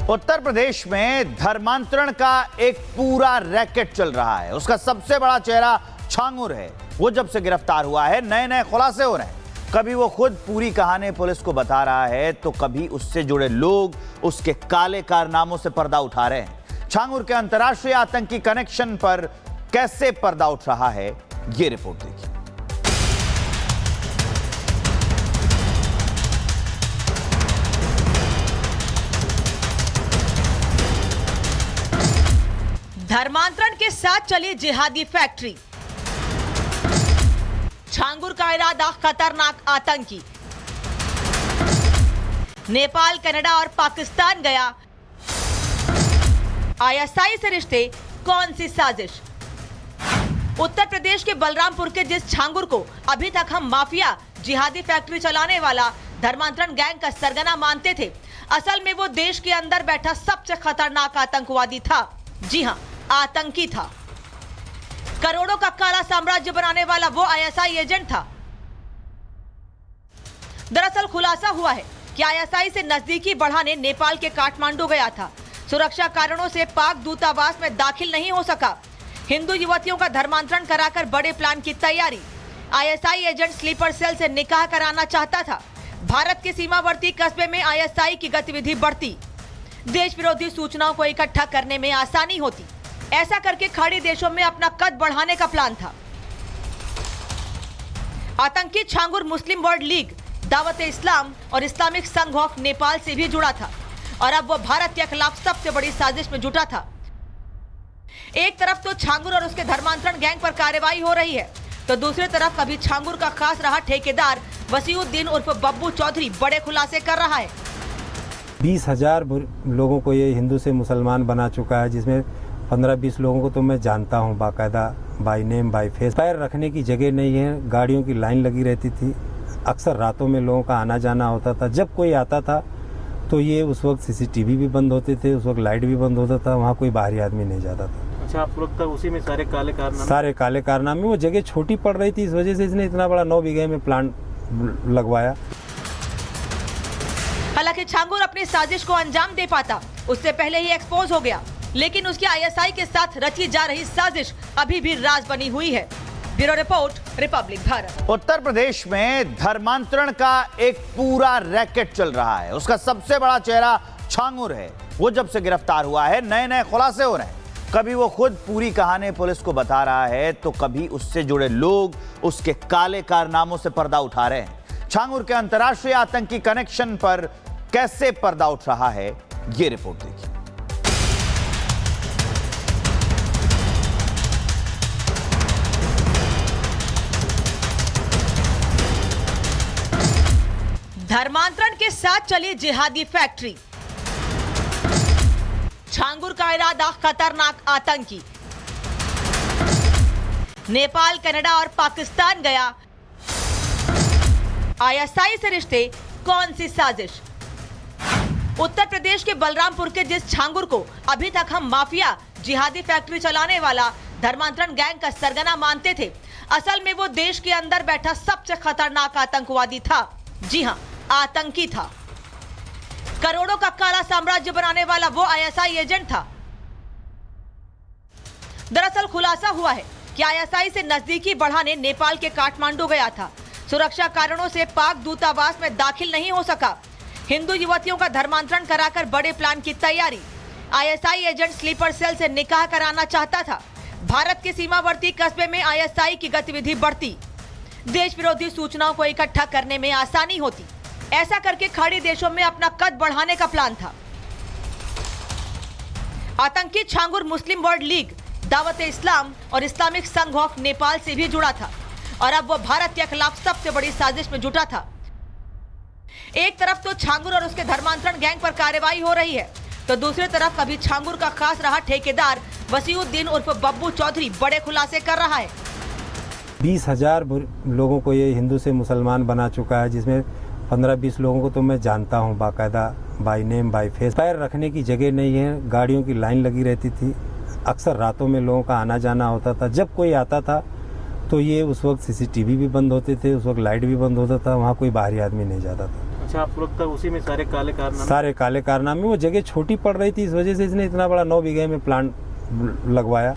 उत्तर प्रदेश में धर्मांतरण का एक पूरा रैकेट चल रहा है। उसका सबसे बड़ा चेहरा छांगुर है। वो जब से गिरफ्तार हुआ है नए नए खुलासे हो रहे हैं। कभी वो खुद पूरी कहानी पुलिस को बता रहा है तो कभी उससे जुड़े लोग उसके काले कारनामों से पर्दा उठा रहे हैं। छांगुर के अंतर्राष्ट्रीय आतंकी कनेक्शन पर कैसे पर्दा उठ रहा है, ये रिपोर्ट देखिए। धर्मांतरण के साथ चली जिहादी फैक्ट्री। छांगुर का इरादा खतरनाक आतंकी। नेपाल, कनाडा और पाकिस्तान गया। आईएसआई से रिश्ते, कौन सी साजिश। उत्तर प्रदेश के बलरामपुर के जिस छांगुर को अभी तक हम माफिया, जिहादी फैक्ट्री चलाने वाला धर्मांतरण गैंग का सरगना मानते थे, असल में वो देश के अंदर बैठा सबसे खतरनाक आतंकवादी था। जी हाँ, आतंकी था। करोड़ों का काला साम्राज्य बनाने वाला वो आईएसआई एजेंट था। दरअसल खुलासा हुआ है कि आईएसआई से नजदीकी बढ़ाने नेपाल के काठमांडू गया था। सुरक्षा कारणों से पाक दूतावास में दाखिल नहीं हो सका। हिंदू युवतियों का धर्मांतरण कराकर बड़े प्लान की तैयारी। आईएसआई एजेंट स्लीपर सेल से निकाह कराना चाहता था। भारत के सीमावर्ती कस्बे में आईएसआई की गतिविधि बढ़ती। देश विरोधी सूचनाओं को इकट्ठा करने में आसानी होती। ऐसा करके खाड़ी देशों में अपना कद बढ़ाने का प्लान था। आतंकी छांगुर मुस्लिम वर्ल्ड लीग, दावत-ए-इस्लाम और इस्लामिक संघ ऑफ नेपाल से भी जुड़ा था और अब वो भारत के खिलाफ सबसे बड़ी साजिश में जुटा था। एक तरफ तो छांगुर और उसके धर्मांतरण गैंग पर कार्रवाई हो रही है, तो दूसरी तरफ कभी छांगुर का खास रहा ठेकेदार वसीउद्दीन उर्फ बब्बू चौधरी बड़े खुलासे कर रहा है। 20,000 लोगों को ये हिंदू से मुसलमान बना चुका है, जिसमें 15-20 लोगों को तो मैं जानता हूँ बाकायदा, बाय नेम बाय फेस। पैर रखने की जगह नहीं है, गाड़ियों की लाइन लगी रहती थी। अक्सर रातों में लोगों का आना जाना होता था। जब कोई आता था तो ये उस वक्त सीसीटीवी भी बंद होते थे, उस वक्त लाइट भी बंद होता था, वहाँ कोई बाहरी आदमी नहीं जाता था। अच्छा, आप लोग तक उसी में सारे काले कारनामे। वो जगह छोटी पड़ रही थी, इस वजह से इसने इतना बड़ा 9 बीघे में प्लांट लगवाया। हालांकि छांगुर अपनी साजिश को अंजाम दे पाता उससे पहले ही एक्सपोज हो गया, लेकिन उसकी आईएसआई के साथ रची जा रही साजिश अभी भी राज बनी हुई है। Bureau report, Republic Bharat. Uttar Pradesh में धर्मांतरण का एक पूरा रैकेट चल रहा है। उसका सबसे बड़ा चेहरा छांगुर है। वो जब से गिरफ्तार हुआ है नए नए खुलासे हो रहे हैं। कभी वो खुद पूरी कहानी पुलिस को बता रहा है तो कभी उससे जुड़े लोग उसके काले कारनामों से पर्दा उठा रहे हैं। छांगुर के अंतर्राष्ट्रीय आतंकी कनेक्शन पर कैसे पर्दा उठ रहा है, ये रिपोर्ट देखिए। धर्मांतरण के साथ चली जिहादी फैक्ट्री। छांगुर का इरादा खतरनाक आतंकी। नेपाल, कनाडा और पाकिस्तान गया। आईएसआई से रिश्ते, कौन सी साजिश। उत्तर प्रदेश के बलरामपुर के जिस छांगुर को अभी तक हम माफिया, जिहादी फैक्ट्री चलाने वाला धर्मांतरण गैंग का सरगना मानते थे, असल में वो देश के अंदर बैठा सबसे खतरनाक आतंकवादी था। जी हाँ, आतंकी था। करोड़ों का काला साम्राज्य बनाने वाला वो आईएसआई एजेंट था। दरअसल खुलासा हुआ है कि आईएसआई से नजदीकी बढ़ाने नेपाल के काठमांडू गया था। सुरक्षा कारणों से पाक दूतावास में दाखिल नहीं हो सका। हिंदू युवतियों का धर्मांतरण कराकर बड़े प्लान की तैयारी। आईएसआई एजेंट स्लीपर सेल से निकाह कराना चाहता था। भारत के सीमावर्ती कस्बे में आईएसआई की गतिविधि बढ़ती। देश विरोधी सूचनाओं को इकट्ठा करने में आसानी होती। ऐसा करके खाड़ी देशों में अपना कद बढ़ाने का प्लान था। आतंकी छांगुर मुस्लिम वर्ल्ड लीग, दावत-ए-इस्लाम और इस्लामिक संघ ऑफ नेपाल से भी जुड़ा था और अब वो भारत के खिलाफ सबसे बड़ी साजिश में जुटा था। एक तरफ तो छांगुर और उसके धर्मांतरण गैंग पर कार्रवाई हो रही है, तो दूसरी तरफ कभी छांगुर का खास रहा ठेकेदार वसीउद्दीन उर्फ बब्बू चौधरी बड़े खुलासे कर रहा है। 20,000 लोगों को ये हिंदू से मुसलमान बना चुका है, जिसमें 15-20 लोगों को तो मैं जानता हूँ बाकायदा, बाय नेम बाय फेस। पैर रखने की जगह नहीं है, गाड़ियों की लाइन लगी रहती थी। अक्सर रातों में लोगों का आना जाना होता था। जब कोई आता था तो ये उस वक्त सीसीटीवी भी बंद होते थे, उस वक्त लाइट भी बंद होता था, वहाँ कोई बाहरी आदमी नहीं जाता था। अच्छा, आपको लगता है उसी में सारे काले कारनामे? सारे काले कारनामे। वो जगह छोटी पड़ रही थी, इस वजह से इसने इतना बड़ा 9 बीघे में प्लांट लगवाया।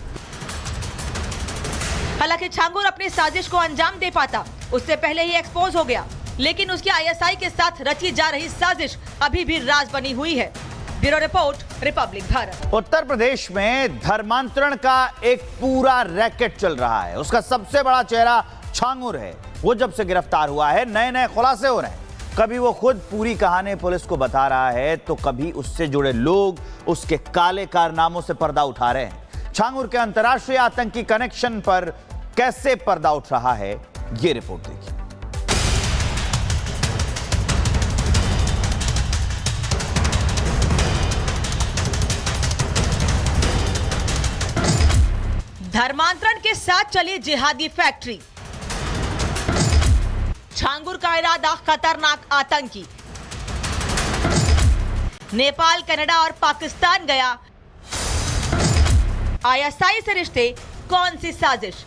हालांकि छांगुर अपनी साजिश को अंजाम दे पाता उससे पहले ही एक्सपोज हो गया, लेकिन उसकी आईएसआई के साथ रची जा रही साजिश अभी भी राज बनी हुई है। Bureau report, Republic Bharat. Uttar Pradesh में धर्मांतरण का एक पूरा रैकेट चल रहा है। उसका सबसे बड़ा चेहरा छांगुर है। वो जब से गिरफ्तार हुआ है नए नए खुलासे हो रहे हैं। कभी वो खुद पूरी कहानी पुलिस को बता रहा है तो कभी उससे जुड़े लोग उसके काले कारनामों से पर्दा उठा रहे हैं। छांगुर के अंतर्राष्ट्रीय आतंकी कनेक्शन पर कैसे पर्दा उठ रहा है, ये रिपोर्ट देखिए। धर्मांतरण के साथ चली जिहादी फैक्ट्री। छांगुर का इरादा खतरनाक आतंकी। नेपाल, कनाडा और पाकिस्तान गया। आईएसआई से रिश्ते, कौन सी साजिश।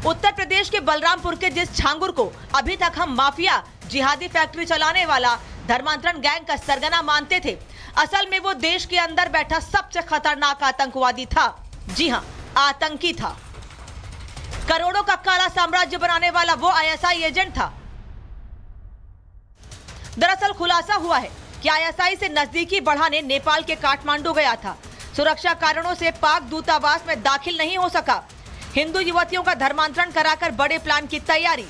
उत्तर प्रदेश के बलरामपुर के जिस छांगुर को अभी तक हम माफिया, जिहादी फैक्ट्री चलाने वाला धर्मांतरण गैंग का सरगना मानते थे, असल में वो देश के अंदर बैठा सबसे खतरनाक आतंकवादी था। जी हां, आतंकी था। करोड़ों का काला साम्राज्य बनाने वाला वो आईएसआई एजेंट था। दरअसल खुलासा हुआ है कि आईएसआई से नजदीकी बढ़ाने नेपाल के काठमांडू गया था। सुरक्षा कारणों से पाक दूतावास में दाखिल नहीं हो सका। हिंदू युवतियों का धर्मांतरण कराकर बड़े प्लान की तैयारी।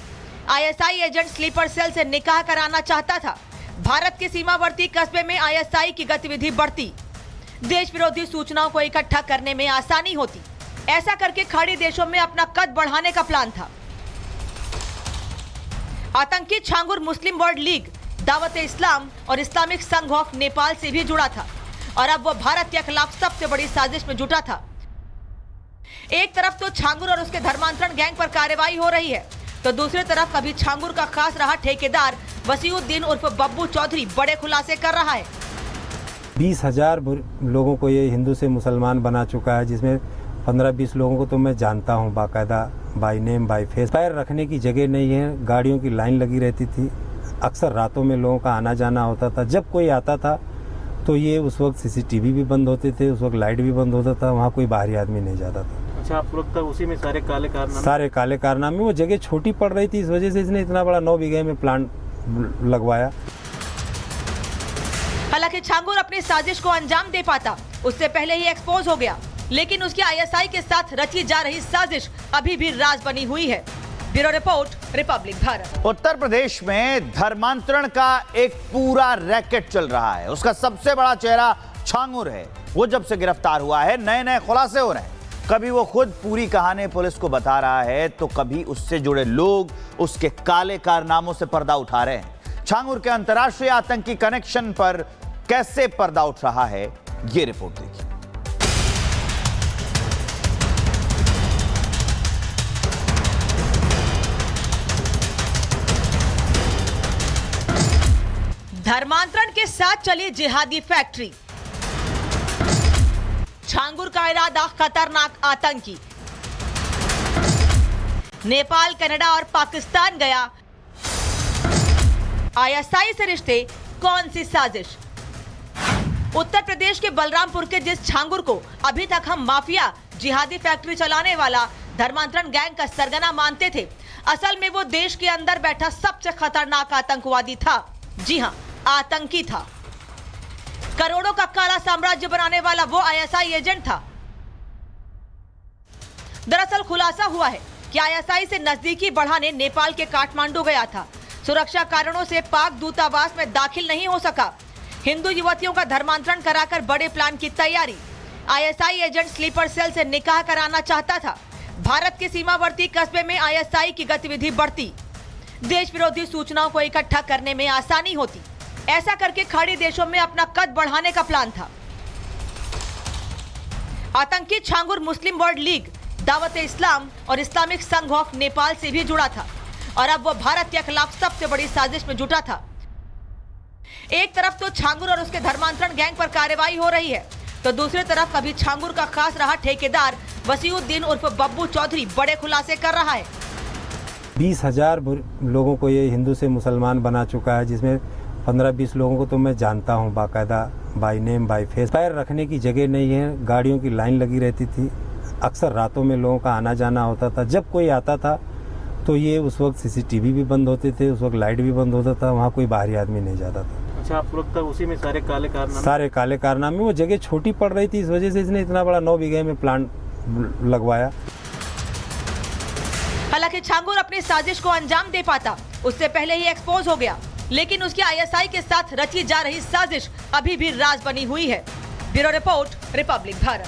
आईएसआई एजेंट स्लीपर सेल से निकाह कराना चाहता था। भारत के सीमावर्ती कस्बे में आईएसआई की गतिविधि बढ़ती। देश विरोधी सूचनाओं को इकट्ठा करने में आसानी होती। ऐसा करके खाड़ी देशों में अपना कद बढ़ाने का प्लान था। आतंकी छांगुर मुस्लिम वर्ल्ड लीग, दावत-ए-इस्लाम और इस्लामिक संघ ऑफ नेपाल से भी जुड़ा था और अब वो भारत के खिलाफ सबसे बड़ी साजिश में जुटा था। एक तरफ तो छांगुर और उसके धर्मांतरण गैंग पर कार्रवाई हो रही है, तो दूसरी तरफ कभी छांगुर का खास रहा ठेकेदार वसीउद्दीन उर्फ बब्बू चौधरी बड़े खुलासे कर रहा है। 20,000 लोगों को ये हिंदू से मुसलमान बना चुका है, जिसमें 15-20 लोगों को तो मैं जानता हूँ बाकायदा, बाय नेम बाय फेस। पैर रखने की जगह नहीं है, गाड़ियों की लाइन लगी रहती थी। अक्सर रातों में लोगों का आना जाना होता था। जब कोई आता था तो ये उस वक्त सीसीटीवी भी बंद होते थे, उस वक्त लाइट भी बंद होता था, वहाँ कोई बाहरी आदमी नहीं जाता था। अच्छा, आपको लगता है उसी में सारे काले कारनामे? सारे काले कारनामे। वो जगह छोटी पड़ रही थी, इस वजह से इसने इतना बड़ा 9 बीघे में प्लांट लगवाया। हालांकि छांगुर अपनी साजिश को अंजाम दे पाता उससे पहले ही एक्सपोज हो गया, लेकिन उसकी आईएसआई के साथ रची जा रही साजिश अभी भी राज बनी हुई है। Bureau report, Republic Bharat. Uttar Pradesh में धर्मांतरण का एक पूरा रैकेट चल रहा है। उसका सबसे बड़ा चेहरा छांगुर है। वो जब से गिरफ्तार हुआ है नए नए खुलासे हो रहे हैं। कभी वो खुद पूरी कहानी पुलिस को बता रहा है तो कभी उससे जुड़े लोग उसके काले कारनामों से पर्दा उठा रहे हैं। छांगुर के अंतर्राष्ट्रीय आतंकी कनेक्शन पर कैसे पर्दा उठ रहा है, ये रिपोर्ट देखिए। धर्मांतरण के साथ चली जिहादी फैक्ट्री। छांगुर का इरादा खतरनाक आतंकी। नेपाल, कनाडा और पाकिस्तान गया। आईएसआई से रिश्ते, कौन सी साजिश। उत्तर प्रदेश के बलरामपुर के जिस छांगुर को अभी तक हम माफिया, जिहादी फैक्ट्री चलाने वाला धर्मांतरण गैंग का सरगना मानते थे, असल में वो देश के अंदर बैठा सबसे खतरनाक आतंकवादी था। जी हां, आतंकी था। करोड़ों का काला साम्राज्य बनाने वाला वो आईएसआई एजेंट था। दरअसल खुलासा हुआ है कि आईएसआई से नजदीकी बढ़ाने नेपाल के काठमांडू गया था। सुरक्षा कारणों से पाक दूतावास में दाखिल नहीं हो सका। हिंदू युवतियों का धर्मांतरण कराकर बड़े प्लान की तैयारी। आईएसआई एजेंट स्लीपर सेल से निकाह कराना चाहता था। भारत के सीमावर्ती कस्बे में आईएसआई की गतिविधि बढ़ती। देश विरोधी सूचनाओं को इकट्ठा करने में आसानी होती। ऐसा करके खाड़ी देशों में अपना कद बढ़ाने का प्लान था। आतंकी छांगुर मुस्लिम वर्ल्ड लीग, दावत-ए-इस्लाम और इस्लामिक संघ ऑफ नेपाल से भी जुड़ा था और अब वो भारत के खिलाफ सबसे बड़ी साजिश में जुटा था। एक तरफ तो छांगुर और उसके धर्मांतरण गैंग पर कार्रवाई हो रही है, तो दूसरी तरफ कभी छांगुर का खास रहा ठेकेदार वसीउद्दीन उर्फ बब्बू चौधरी बड़े खुलासे कर रहा है। 20,000 लोगों को ये हिंदू से मुसलमान बना चुका है, जिसमें 15-20 लोगों को तो मैं जानता हूँ बाकायदा, बाय नेम बाय फेस। पैर रखने की जगह नहीं है, गाड़ियों की लाइन लगी रहती थी, अक्सर रातों में लोगों का आना जाना होता था। जब कोई आता था तो ये उस वक्त सीसीटीवी भी बंद होते थे, उस वक्त लाइट भी बंद होता था, वहाँ कोई बाहरी आदमी नहीं जाता था। अच्छा, आप लोग तक उसी में सारे काले कारनामे? सारे काले कारनामे। वो जगह छोटी पड़ रही थी, इस वजह से इसने इतना बड़ा 9 बीघे में प्लांट लगवाया। हालांकि छांगुर अपनी साजिश को अंजाम दे पाता उससे पहले ही एक्सपोज हो गया, लेकिन उसकी आईएसआई के साथ रची जा रही साजिश अभी भी राज बनी हुई है। Bureau report, Republic Bharat.